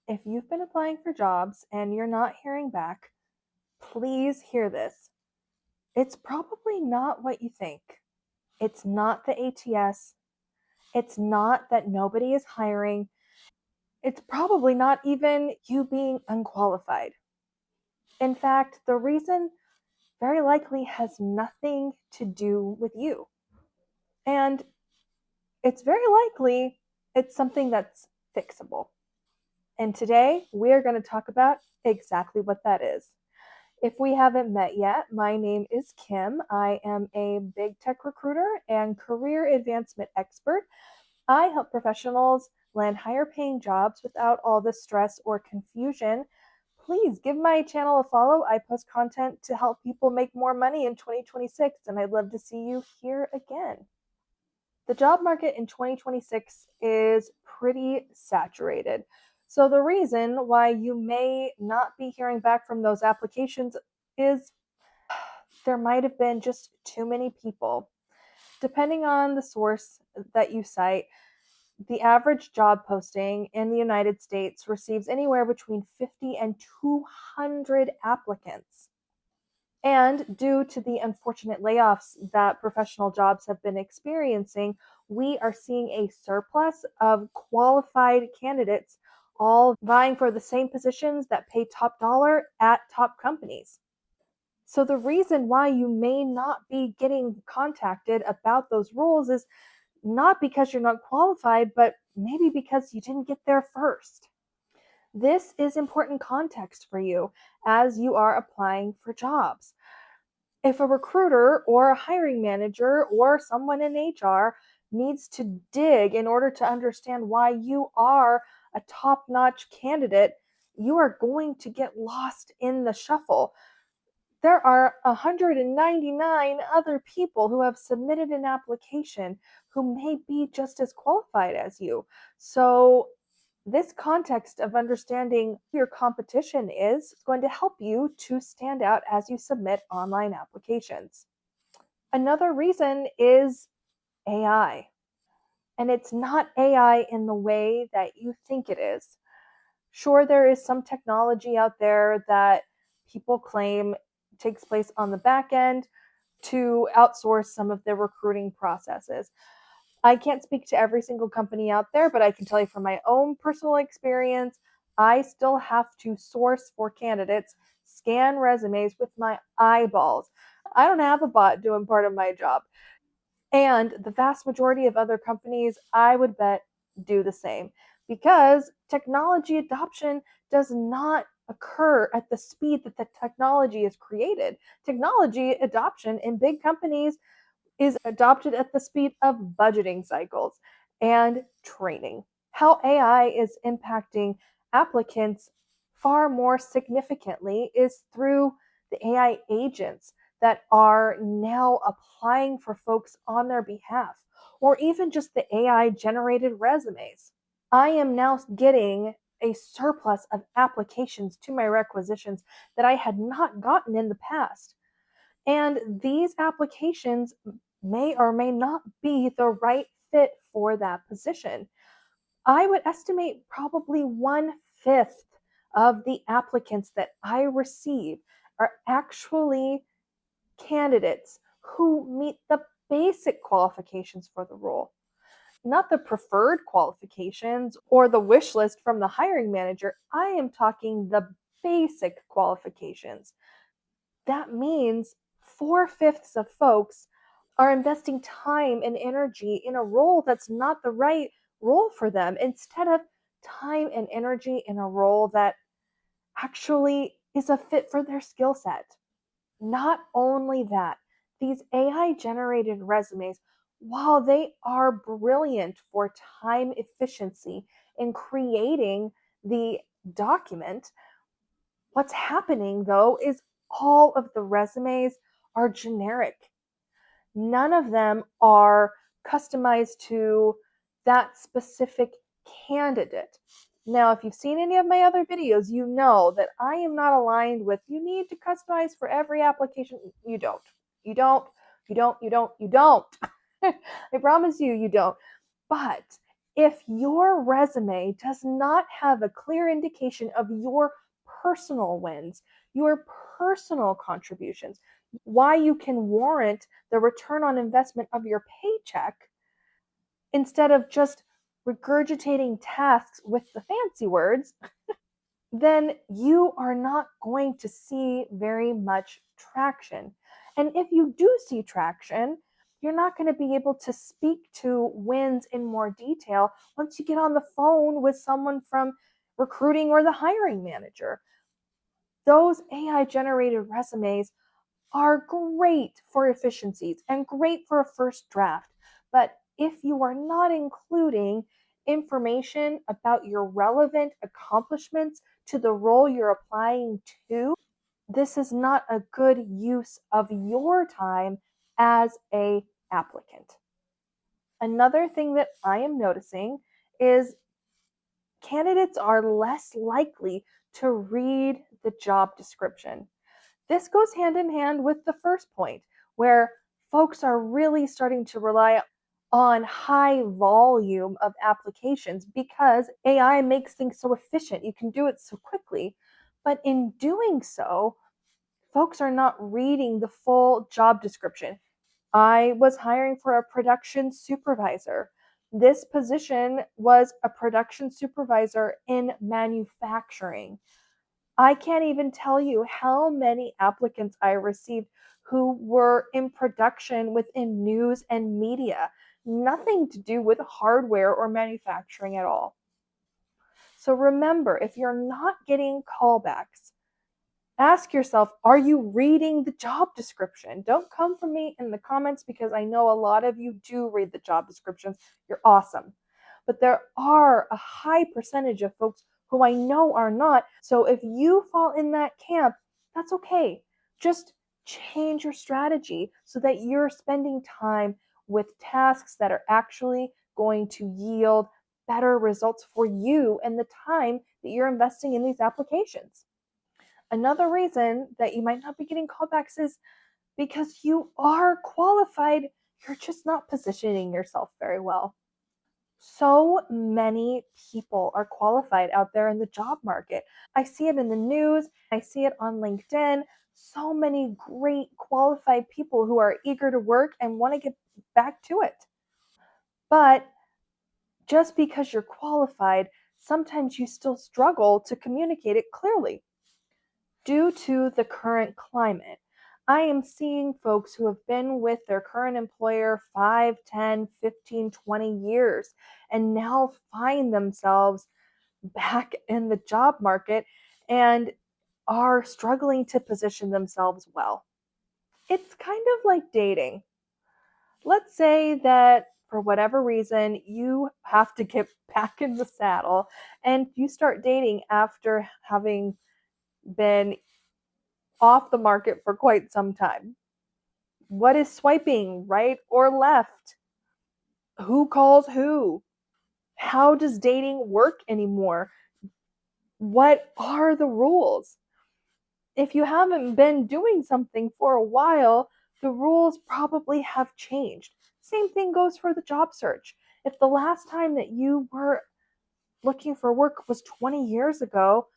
If you've been applying for jobs and you're not hearing back, please hear this. It's probably not what you think. It's not the ATS. It's not that nobody is hiring. It's probably not even you being unqualified. In fact, the reason very likely has nothing to do with you. And it's very likely it's something that's fixable. And today we are going to talk about exactly what that is. If we haven't met yet, my name is Kim. I am a big tech recruiter and career advancement expert. I help professionals land higher paying jobs without all the stress or confusion. Please give my channel a follow. I post content to help people make more money in 2026, and I'd love to see you here again. The job market in 2026 is pretty saturated. So, the reason why you may not be hearing back from those applications is there might have been just too many people. Depending on the source that you cite, the average job posting in the United States receives anywhere between 50 and 200 applicants. And due to the unfortunate layoffs that professional jobs have been experiencing, we are seeing a surplus of qualified candidates all vying for the same positions that pay top dollar at top companies. So, the reason why you may not be getting contacted about those roles is not because you're not qualified, but maybe because you didn't get there first. This is important context for you as you are applying for jobs. If a recruiter or a hiring manager or someone in HR needs to dig in order to understand why you are a top notch candidate, you are going to get lost in the shuffle. There are 199 other people who have submitted an application who may be just as qualified as you. So, this context of understanding who your competition is going to help you to stand out as you submit online applications. Another reason is AI. And it's not AI in the way that you think it is. Sure, there is some technology out there that people claim takes place on the back end to outsource some of their recruiting processes. I can't speak to every single company out there, but I can tell you from my own personal experience, I still have to source for candidates, scan resumes with my eyeballs. I don't have a bot doing part of my job. And the vast majority of other companies, I would bet, do the same because technology adoption does not occur at the speed that the technology is created. Technology adoption in big companies is adopted at the speed of budgeting cycles and training. How AI is impacting applicants far more significantly is through the AI agents that are now applying for folks on their behalf, or even just the AI generated resumes. I am now getting a surplus of applications to my requisitions that I had not gotten in the past. And these applications may or may not be the right fit for that position. I would estimate probably 1/5 of the applicants that I receive are actually candidates who meet the basic qualifications for the role, not the preferred qualifications or the wish list from the hiring manager. I am talking the basic qualifications. That means 4/5 of folks are investing time and energy in a role that's not the right role for them instead of time and energy in a role that actually is a fit for their skill set. Not only that, these AI generated resumes, while they are brilliant for time efficiency in creating the document, what's happening though is all of the resumes are generic. None of them are customized to that specific candidate. Now, if you've seen any of my other videos, you know that I am not aligned with you need to customize for every application. You don't. You don't. You don't. You don't. You don't. I promise you, you don't. But If your resume does not have a clear indication of your personal wins, your personal contributions, why you can warrant the return on investment of your paycheck instead of just regurgitating tasks with the fancy words, then you are not going to see very much traction. And if you do see traction, you're not going to be able to speak to wins in more detail once you get on the phone with someone from recruiting or the hiring manager. Those AI generated resumes are great for efficiencies and great for a first draft. But if you are not including information about your relevant accomplishments to the role you're applying to, this is not a good use of your time as a applicant. Another thing that I am noticing is candidates are less likely to read the job description. This goes hand in hand with the first point, where folks are really starting to rely on high volume of applications because AI makes things so efficient. You can do it so quickly. But in doing so, folks are not reading the full job description. I was hiring for a production supervisor. This position was a production supervisor in manufacturing. I can't even tell you how many applicants I received who were in production within news and media, nothing to do with hardware or manufacturing at all. So remember, if you're not getting callbacks, ask yourself, are you reading the job description? Don't come for me in the comments because I know a lot of you do read the job descriptions. You're awesome. But there are a high percentage of folks who I know are not. So if you fall in that camp, that's okay. Just change your strategy so that you're spending time with tasks that are actually going to yield better results for you and the time that you're investing in these applications. Another reason that you might not be getting callbacks is because you are qualified, you're just not positioning yourself very well. So many people are qualified out there in the job market. I see it in the news, I see it on LinkedIn. So many great qualified people who are eager to work and want to get back to it. But just because you're qualified, sometimes you still struggle to communicate it clearly. Due to the current climate, I am seeing folks who have been with their current employer 5, 10, 15, 20 years and now find themselves back in the job market and are struggling to position themselves well. It's kind of like dating. Let's say that for whatever reason you have to get back in the saddle and you start dating after having been off the market for quite some time. What is swiping, right or left? Who calls who? How does dating work anymore? What are the rules? If you haven't been doing something for a while, the rules probably have changed. Same thing goes for the job search. If the last time that you were looking for work was 20 years ago,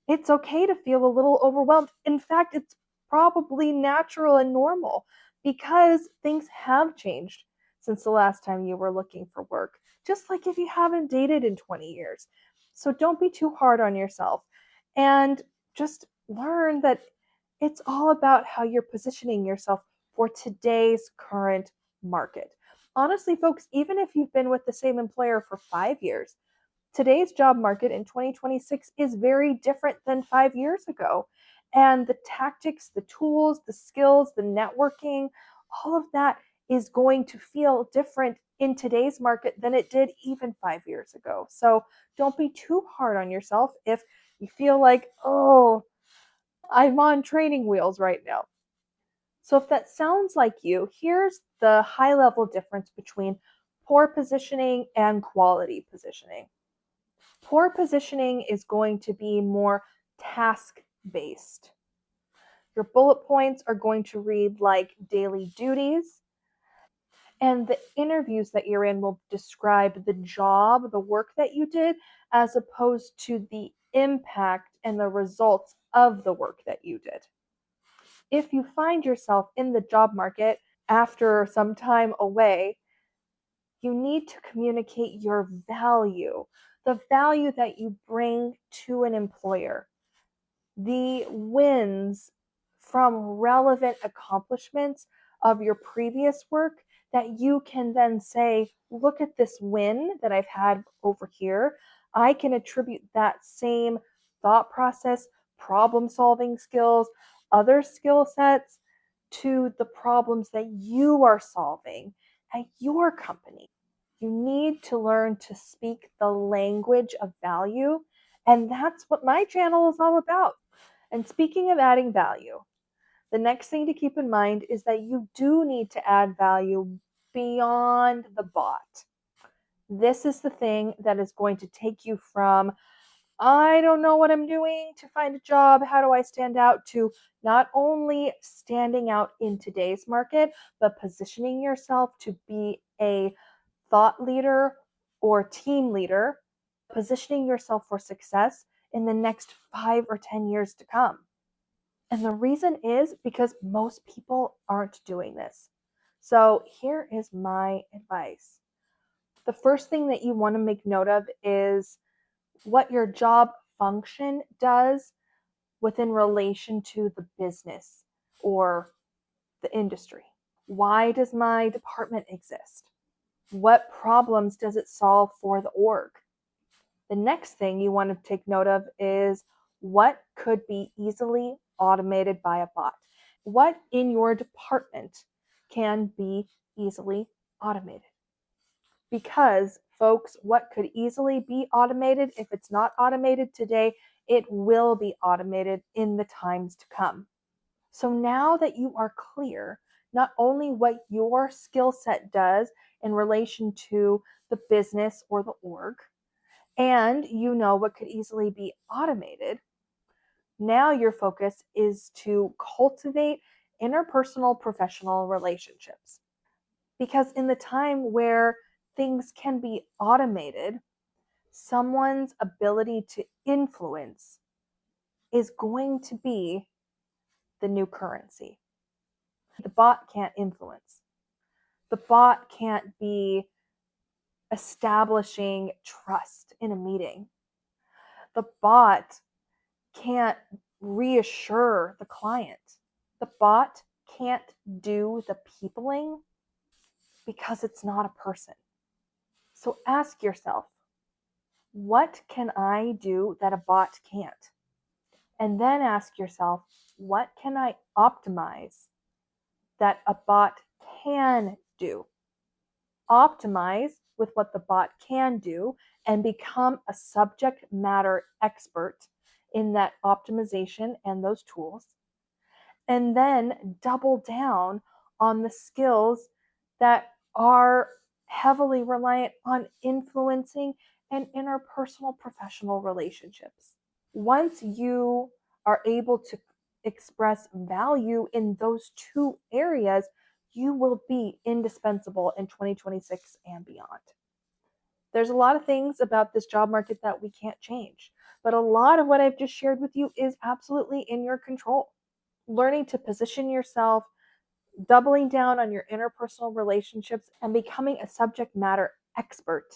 it's okay to feel a little overwhelmed. In fact, it's probably natural and normal because things have changed since the last time you were looking for work, just like if you haven't dated in 20 years. So don't be too hard on yourself and just learn that it's all about how you're positioning yourself for today's current market. Honestly, folks, even if you've been with the same employer for 5 years, today's job market in 2026 is very different than 5 years ago. And the tactics, the tools, the skills, the networking, all of that is going to feel different in today's market than it did even 5 years ago. So don't be too hard on yourself if you feel like, oh, I'm on training wheels right now. So if that sounds like you, here's the high level difference between poor positioning and quality positioning. Poor positioning is going to be more task based. Your bullet points are going to read like daily duties, And the interviews that you're in will describe the job, the work that you did, as opposed to the impact and the results of the work that you did. If you find yourself in the job market after some time away, you need to communicate your value, the value that you bring to an employer, the wins from relevant accomplishments of your previous work that you can then say, look at this win that I've had over here. I can attribute that same thought process, problem solving skills, other skill sets to the problems that you are solving at your company. You need to learn to speak the language of value. And that's what my channel is all about. And speaking of adding value, the next thing to keep in mind is that you do need to add value beyond the bot. This is the thing that is going to take you from, I don't know what I'm doing to find a job, how do I stand out, to not only standing out in today's market, but positioning yourself to be a thought leader or team leader, positioning yourself for success in the next 5 or 10 years to come. And the reason is because most people aren't doing this. So here is my advice. The first thing that you want to make note of is what your job function does within relation to the business or the industry. Why does my department exist? What problems does it solve for the org? The next thing you want to take note of is what could be easily automated by a bot. What in your department can be easily automated? Because, folks, what could easily be automated, if it's not automated today, it will be automated in the times to come. So now that you are clear, not only what your skill set does in relation to the business or the org, and you know what could easily be automated, now your focus is to cultivate interpersonal professional relationships. Because in the time where things can be automated, someone's ability to influence is going to be the new currency. The bot can't influence. The bot can't be establishing trust in a meeting. The bot can't reassure the client. The bot can't do the peopling because it's not a person. So ask yourself, what can I do that a bot can't? And then ask yourself, what can I optimize that a bot can do? Optimize with what the bot can do and become a subject matter expert in that optimization and those tools. And then double down on the skills that are heavily reliant on influencing and interpersonal professional relationships. Once you are able to express value in those two areas, you will be indispensable in 2026 and beyond. There's a lot of things about this job market that we can't change, but a lot of what I've just shared with you is absolutely in your control. Learning to position yourself, doubling down on your interpersonal relationships, and becoming a subject matter expert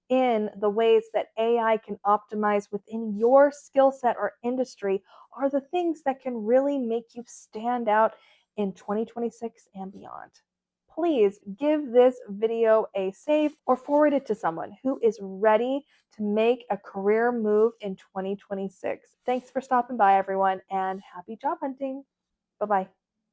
in the ways that AI can optimize within your skill set or industry are the things that can really make you stand out in 2026 and beyond. Please give this video a save or forward it to someone who is ready to make a career move in 2026. Thanks for stopping by, everyone, and happy job hunting. Bye-bye.